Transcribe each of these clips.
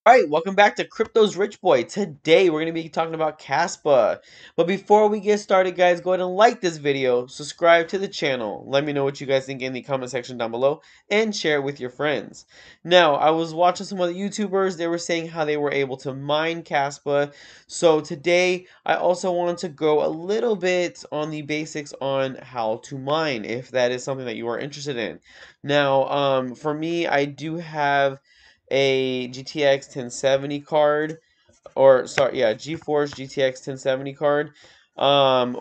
Alright, welcome back to Crypto's Rich Boy. Today we're going to be talking about Kaspa. But before we get started, guys, go ahead and like this video, subscribe to the channel, let me know what you guys think in the comment section down below, and share it with your friends. Now, I was watching some other YouTubers, they were saying how they were able to mine Kaspa. So today, I also wanted to go a little bit on the basics on how to mine, if that is something that you are interested in. Now, for me, I do have a GTX 1070 card, or sorry, yeah, GeForce GTX 1070 card,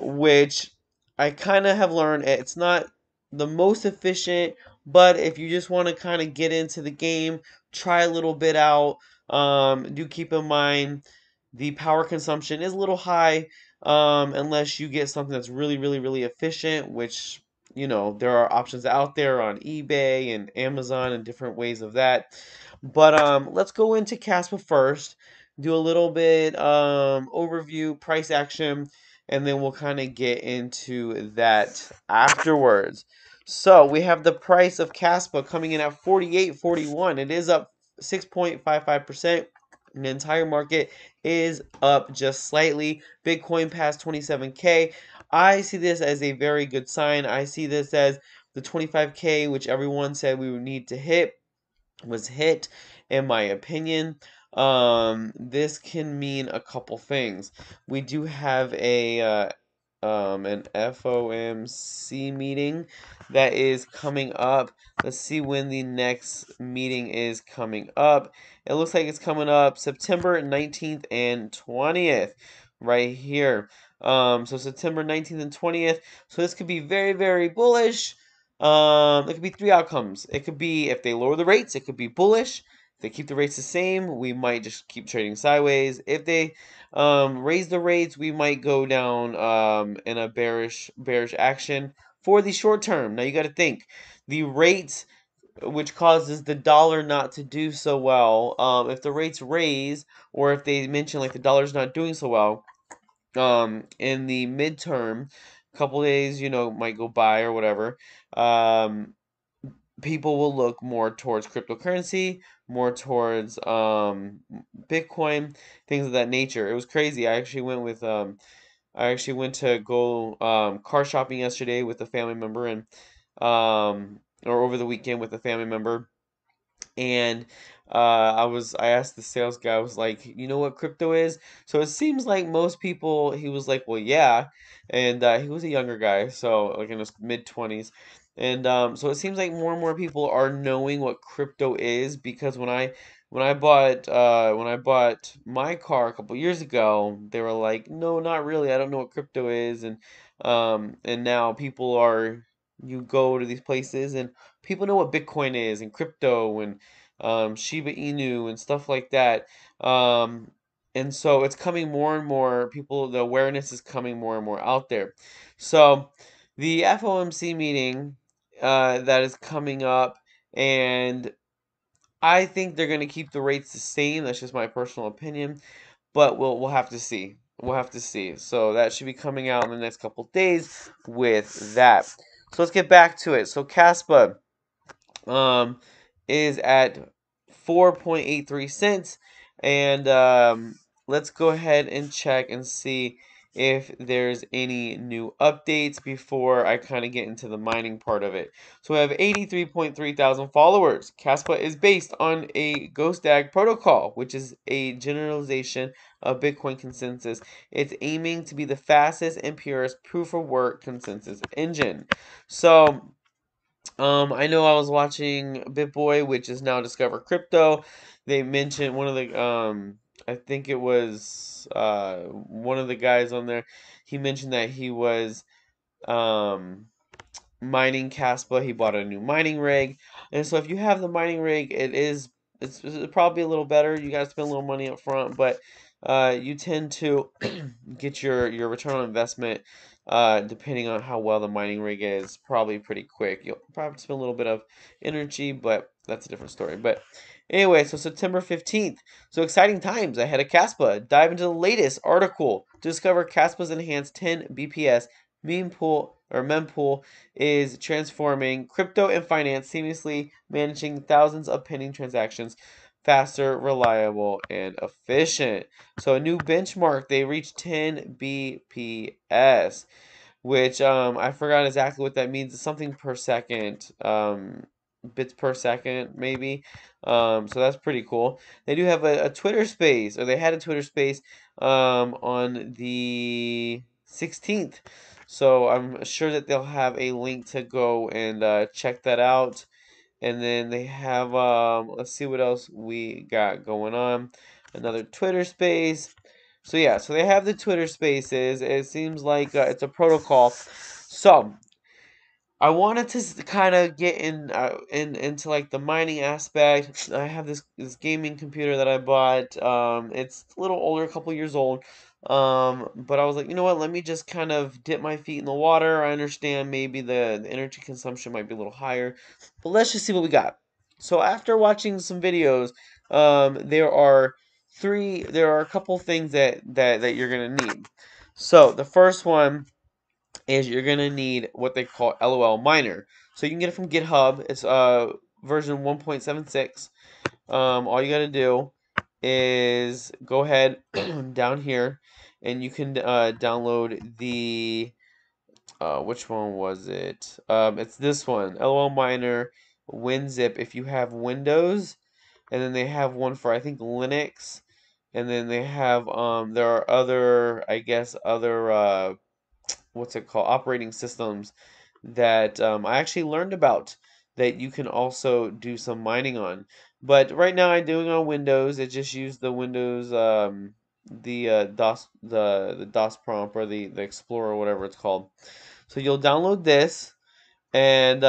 which I kind of have learned it's not the most efficient, but if you just want to kind of get into the game, try a little bit out, do keep in mind the power consumption is a little high, unless you get something that's really, really, really efficient, which there are options out there on eBay and Amazon and different ways of that. But let's go into Kaspa first, do a little bit overview, price action, and then we'll kind of get into that afterwards. So we have the price of Kaspa coming in at 48.41. It is up 6.55%. The entire market is up just slightly. Bitcoin passed 27K. I see this as a very good sign. I see this as the 25K, which everyone said we would need to hit, was hit, in my opinion. This can mean a couple things. We do have an FOMC meeting that is coming up. Let's see when the next meeting is coming up. It looks like it's coming up September 19th and 20th, right here. So September 19th and 20th. So this could be very, very bullish. It could be three outcomes. It could be if they lower the rates, it could be bullish. If they keep the rates the same, we might just keep trading sideways. If they raise the rates, we might go down in a bearish action for the short term. Now you got to think the rates, which causes the dollar not to do so well. If the rates raise, or if they mention like the dollar's not doing so well, in the midterm, a couple days, might go by or whatever. Um, People will look more towards cryptocurrency, more towards Bitcoin, things of that nature. It was crazy. I actually went to go car shopping yesterday with a family member, and or over the weekend with a family member, and I asked the sales guy, I was like, you know what crypto is? So it seems like most people, he was like, well, yeah. And he was a younger guy, so like in his mid-20s. And so it seems like more and more people are knowing what crypto is, because when I bought my car a couple years ago, they were like, no, not really, I don't know what crypto is. And now people are, you go to these places and people know what Bitcoin is and crypto and Shiba Inu and stuff like that. And so it's coming more and more. The awareness is coming more and more out there. So the FOMC meeting that is coming up, and I think they're going to keep the rates the same. That's just my personal opinion, but we'll have to see. We'll have to see. So that should be coming out in the next couple days with that. So let's get back to it. So Kaspa um, is at 4.83 cents. And let's go ahead and check and see if there's any new updates before I kind of get into the mining part of it. So we have 83.3 thousand followers. Kaspa is based on a GhostDAG protocol, which is a generalization of Bitcoin consensus. It's aiming to be the fastest and purest proof of work consensus engine. So I know I was watching BitBoy, which is now Discover Crypto. They mentioned one of the I think it was one of the guys on there. He mentioned that he was um mining Kaspa. He bought a new mining rig, and so if you have the mining rig, it's probably a little better. You got to spend a little money up front, but you tend to get your return on investment, depending on how well the mining rig is, probably pretty quick. You'll probably spend a little bit of energy, but that's a different story. But anyway, so September 15th. So exciting times ahead of Kaspa. Dive into the latest article to discover Kaspa's enhanced 10 BPS mempool is transforming crypto and finance, seamlessly managing thousands of pending transactions faster, reliable, and efficient. So a new benchmark, they reached 10 bps, which I forgot exactly what that means. It's something per second, bits per second maybe. So that's pretty cool. They do have a Twitter space, or they had a Twitter space on the 16th. So I'm sure that they'll have a link to go and check that out. And then they have, let's see what else we got going on. Another Twitter space. So yeah, so they have the Twitter spaces. It seems like it's a protocol. So I wanted to kind of get into like the mining aspect. I have this gaming computer that I bought. It's a little older, a couple years old. But I was like, you know what? Let me just kind of dip my feet in the water. I understand maybe the energy consumption might be a little higher, but let's just see what we got. So after watching some videos, there are a couple things that you're gonna need. So the first one is you're gonna need what they call LolMiner. So you can get it from GitHub. It's version 1.76. All you gotta do is go ahead down here, and you can download the which one was it? It's this one, LolMiner WinZip. If you have Windows, and then they have one for I think Linux, and then they have there are other, I guess, other what's it called, operating systems that I actually learned about that you can also do some mining on. But right now I'm doing on Windows. It just used the Windows the DOS prompt, or the Explorer, whatever it's called. So you'll download this, and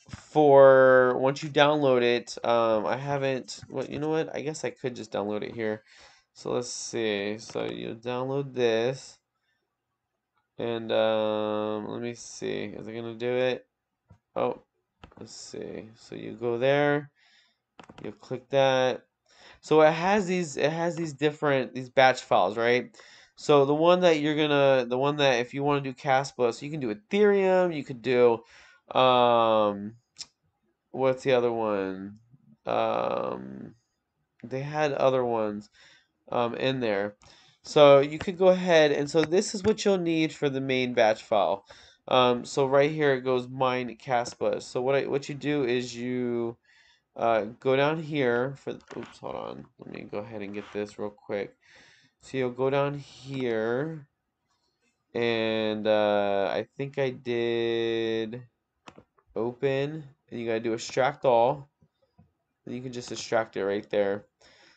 for once you download it, I haven't. Well, you know what? I guess I could just download it here. So let's see. So you download this. And let me see. Is it gonna do it? Oh, let's see. So you go there, you click that. So it has these different these batch files, right? So the one that if you want to do Kaspa, so you can do Ethereum, you could do um what's the other one? Um they had other ones in there. So you could go ahead, and so this is what you'll need for the main batch file. So right here it goes mine Kaspa. So what you do is you go down here for, oops, hold on. Let me go ahead and get this real quick. So you'll go down here, and I think I did open, and you gotta do extract all, and you can just extract it right there.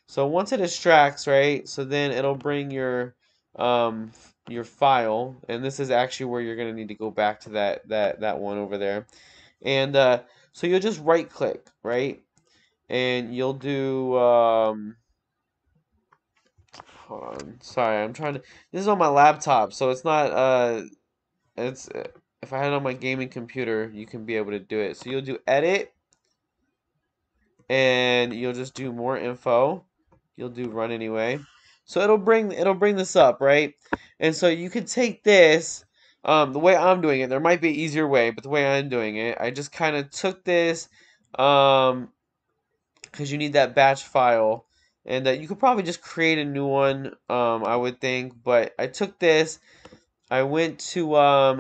So once it extracts, right, so then it'll bring your file, and this is actually where you're gonna need to go back to that one over there. And so you'll just right click, right? And you'll do hold on. Sorry, I'm trying to, this is on my laptop, so it's not it's if I had it on my gaming computer, you can be able to do it. So you'll do edit, and you'll just do more info. You'll do run anyway. So it'll bring this up, right? And so you could take this, the way I'm doing it. There might be an easier way, but the way I'm doing it, I just kind of took this, because you need that batch file, and you could probably just create a new one, I would think. But I took this. I went to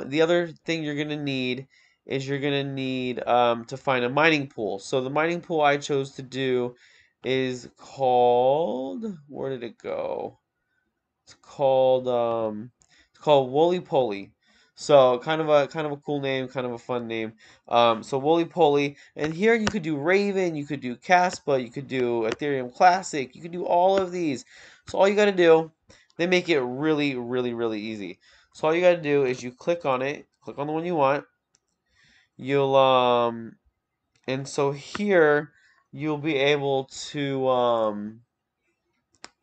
the other thing you're gonna need is you're gonna need to find a mining pool. So the mining pool I chose to do is called, where did it go? It's called Woly Poly. So kind of a cool name, kind of a fun name. So Woly Poly, and here you could do Raven, you could do Kaspa, you could do Ethereum Classic, you could do all of these. So all you got to do, they make it really, really, really easy. So all you got to do is you click on it, click on the one you want. You'll and so here you'll be able to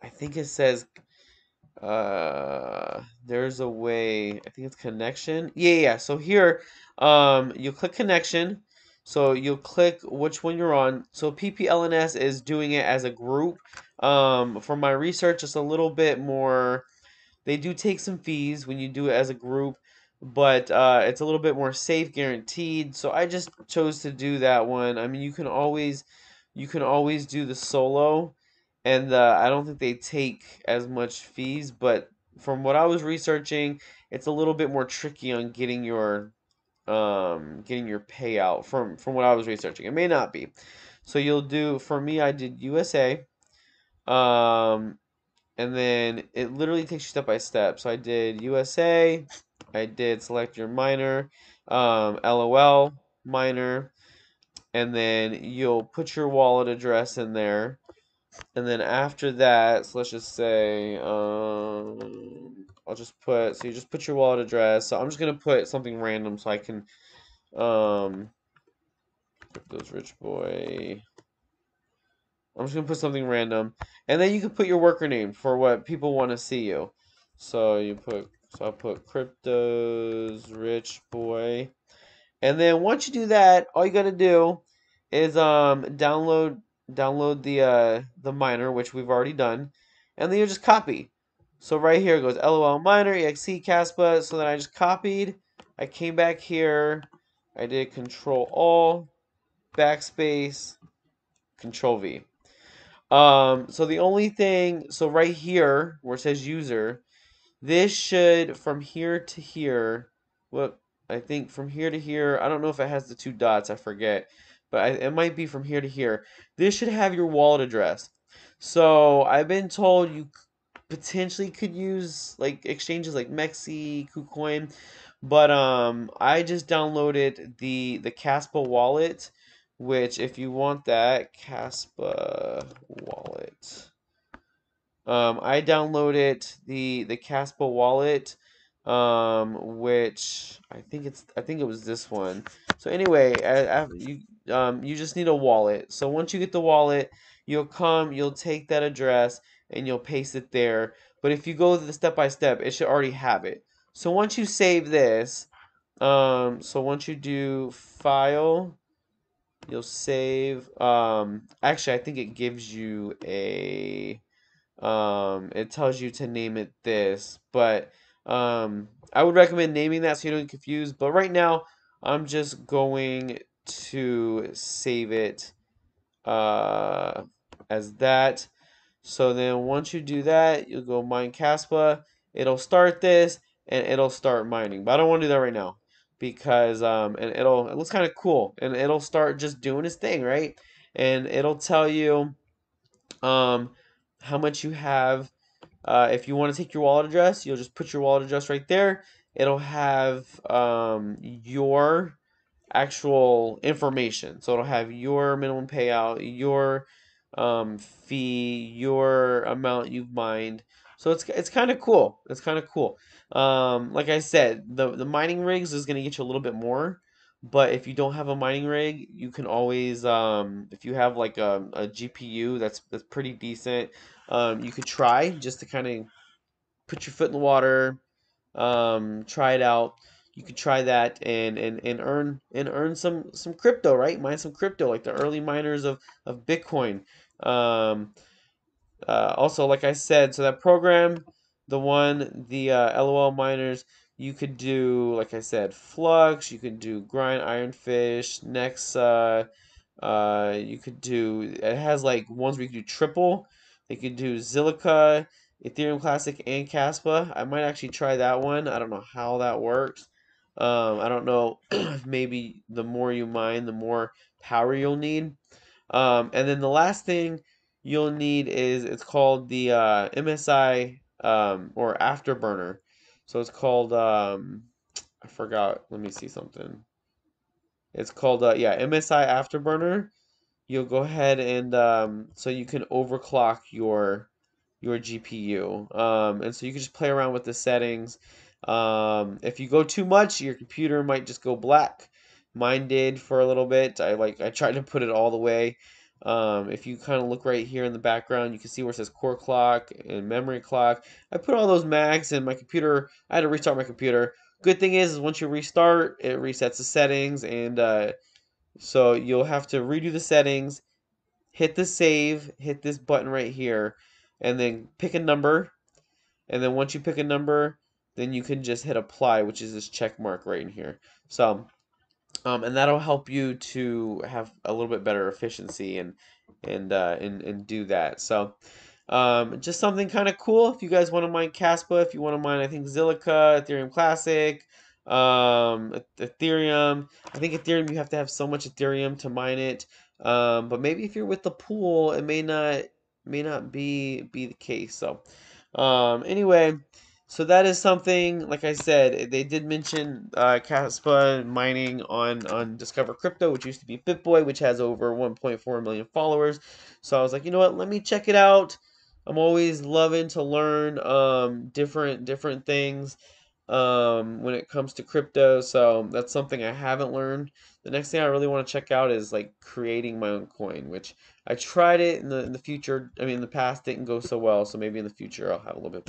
I think it says there's a way, I think it's connection. Yeah. So here you click connection. So you'll click which one you're on. So PPLNS is doing it as a group. From my research, it's a little bit more, they do take some fees when you do it as a group, but it's a little bit more safe, guaranteed. So I just chose to do that one. I mean, you can always do the solo, and I don't think they take as much fees, but from what I was researching, it's a little bit more tricky on getting your payout from what I was researching. It may not be. So you'll do, for me, I did USA, um, and then it literally takes you step by step. So I did USA, I did select your miner, LOL miner, and then you'll put your wallet address in there. And then after that, so let's just say, I'll just put, so you just put your wallet address. So I'm just gonna put something random so I can, um, those rich boy. I'm just gonna put something random, and then you can put your worker name for what people want to see you. So you put, so I'll put cryptos rich boy, and then once you do that, all you gotta do is download the miner, which we've already done, and then you just copy. So right here it goes LOL miner exe Kaspa. So then I just copied. I came back here. I did Control Alt backspace Control V. So the only thing, so right here where it says user, this should from here to here, what I think from here to here, I don't know if it has the two dots, I forget, but it might be from here to here. This should have your wallet address. So I've been told you potentially could use like exchanges like Mexi, KuCoin, but I just downloaded the Kaspa wallet, which if you want that Kaspa wallet, I downloaded the Kaspa wallet, which I think it was this one. So anyway, you just need a wallet. So once you get the wallet, you'll take that address and you'll paste it there. But if you go to the step by step, it should already have it. So once you save this, so once you do file, you'll save. Actually, I think it gives you a it tells you to name it this, but I would recommend naming that so you don't get confused. But right now, I'm just going to save it uh, as that. So then once you do that, you'll go mine Kaspa. It'll start this and it'll start mining. But I don't want to do that right now because and it looks kind of cool and it'll start just doing its thing, right? And it'll tell you um how much you have. If you want to take your wallet address, you'll just put your wallet address right there. It'll have your actual information. So it'll have your minimum payout, your fee, your amount you've mined. So it's kind of cool. It's kind of cool. Like I said, the mining rigs is gonna get you a little bit more. But if you don't have a mining rig, you can always if you have like a GPU that's pretty decent, you could try just to kind of put your foot in the water, try it out. You could try that and earn some crypto, right? Mine some crypto like the early miners of Bitcoin. Um, Also, like I said, so that program, the LOL miners, you could do, like I said, Flux. You could do Grind, Ironfish, Nexa. You could do. It has like ones where you could do triple. You could do Zilliqa, Ethereum Classic, and Kaspa. I might actually try that one. I don't know how that works. I don't know if maybe the more you mine, the more power you'll need. And then the last thing you'll need is it's called the MSI or Afterburner. So it's called I forgot. Let me see something. It's called yeah, MSI Afterburner. You'll go ahead and so you can overclock your GPU. And so you can just play around with the settings. If you go too much, your computer might just go black. Mine did for a little bit. I tried to put it all the way. If you kind of look right here in the background, you can see where it says core clock and memory clock. I put all those max and my computer. I had to restart my computer. Good thing is once you restart, it resets the settings, and so you'll have to redo the settings, hit the save, hit this button right here, and then pick a number. And then once you pick a number, then you can just hit apply, which is this check mark right in here. So, and that'll help you to have a little bit better efficiency and do that. So just something kind of cool. If you guys want to mine Kaspa, if you want to mine, I think Zilliqa, Ethereum Classic, Ethereum. I think Ethereum, you have to have so much Ethereum to mine it. But maybe if you're with the pool, it may not be the case. So anyway, so that is something. Like I said, they did mention Kaspa mining on Discover Crypto, which used to be BitBoy, which has over 1.4 million followers. So I was like, you know what? Let me check it out. I'm always loving to learn different things when it comes to crypto. So that's something I haven't learned. The next thing I really want to check out is like creating my own coin, which I tried it in the future. I mean, in the past didn't go so well. So maybe in the future I'll have a little bit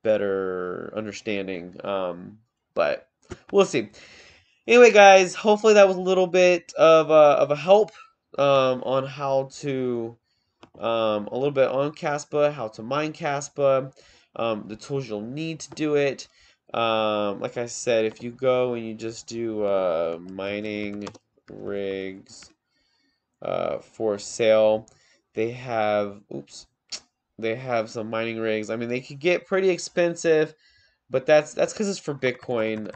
better understanding. But we'll see. Anyway, guys, hopefully that was a little bit of a help on how to a little bit on Kaspa, how to mine Kaspa, the tools you'll need to do it. Like I said, if you go and you just do mining rigs for sale, they have, oops, they have some mining rigs. I mean, they could get pretty expensive, but that's because it's for Bitcoin.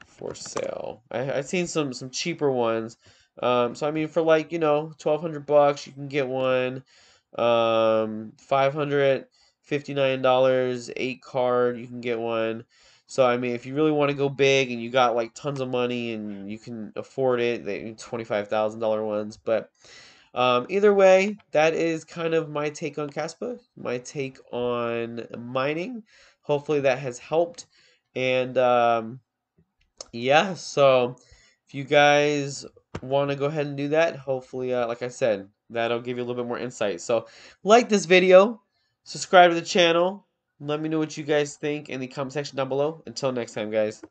For sale. I've seen some cheaper ones. So I mean, for like, 1,200 bucks, you can get one. $559, 8 card, you can get one. So I mean, if you really want to go big and you got like tons of money and you can afford it, they $25,000 ones. But either way, that is kind of my take on Kaspa, my take on mining. Hopefully that has helped. And yeah, so if you guys want to go ahead and do that, hopefully, like I said, that'll give you a little bit more insight. So, like this video, subscribe to the channel, let me know what you guys think in the comment section down below. Until next time, guys.